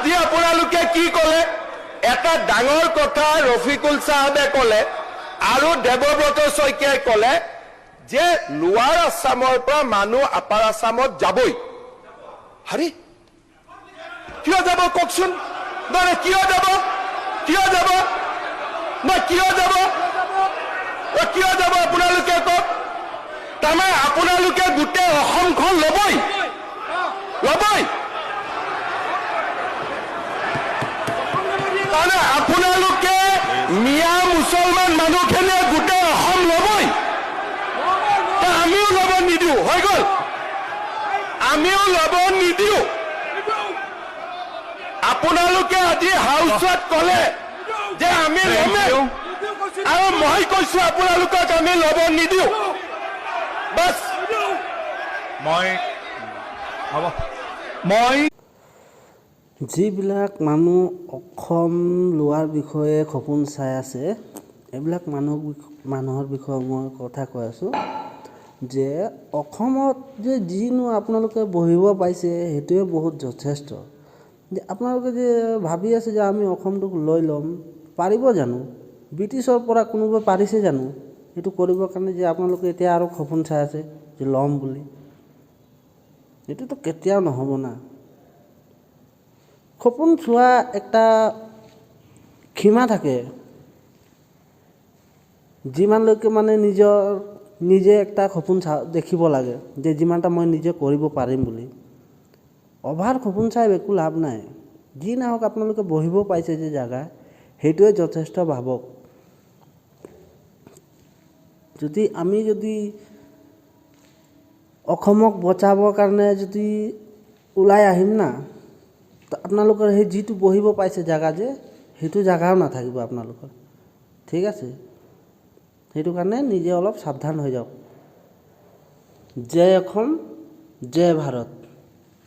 আজি আপোনালোকে কি ক'লে এটা ডাঙৰ কথা ৰফিকুল সাহেবে ক'লে আৰু দেৱব্ৰত শইকীয়াই ক'লে যে লোৱাৰ আছামৰ পৰা মানুহ আপাৰ আছামত যাবই হাৰি কিয় যাব কওকচোন নহয় কিয় যাব কিয় যাব নহয় কিয় যাব কিয় যাব আপোনালোকে কওক তাৰমানে আপোনালোকে গোটেই অসমখন ল'বই ল'বই তাৰমানে আপোনালোকে মিয়া মুছলমান মানুহখিনিয়ে গোটেই অসম ল'বই আমিও ল'ব নিদিওঁ হৈ গ'ল আমিও ল'ব নিদিওঁ আপোনালোকে আজি হাউচত ক'লে যে আমি ল'মে আৰু মই কৈছোঁ আপোনালোকক আমি ল'ব নিদিওঁ বাছ মই যিবিলাক মানুহ অসম লোৱাৰ বিষয়ে সপোন চাই আছে এইবিলাক মানুহৰ বিষয়ে মই কথা কৈ আছোঁ যে অসমত যে যিনো আপোনালোকে বহিব পাইছে সেইটোৱে বহুত যথেষ্ট যে আপোনালোকে যে ভাবি আছে যে আমি অসমটোক লৈ ল'ম পাৰিব জানো ব্ৰিটিছৰ পৰা কোনোবা পাৰিছে জানো এইটো কৰিবৰ কাৰণে যে আপোনালোকে এতিয়া আৰু সপোন চাই আছে যে ল'ম বুলি এইটোতো কেতিয়াও নহ'ব না সপোন চোৱা একটা সীমা থাকে যিমানলৈকে মানে নিজে একটা সপোন দেখিব লাগে যে যিমানটা মই নিজে কৰিব পাৰিম বুলি অভাৰ সপোন চাই একো লাভ নাই যি নহওক আপোনালোকে বহিব পাইছে যে জাগা সেইটোৱে যথেষ্ট ভাবক আমি যদি অসমক বচাবৰ কাৰণে যদি ওলাই আহিম না তো আপোনালোকৰ সেই যিটো বহিব পাইছে জাগা যে সেইটো জাগাও নাথাকিব আপোনালোকৰ ঠিক আছে সেইটো কাৰণে নিজে অলপ সাৱধান হৈ যাওক জয় অসম জয় ভাৰত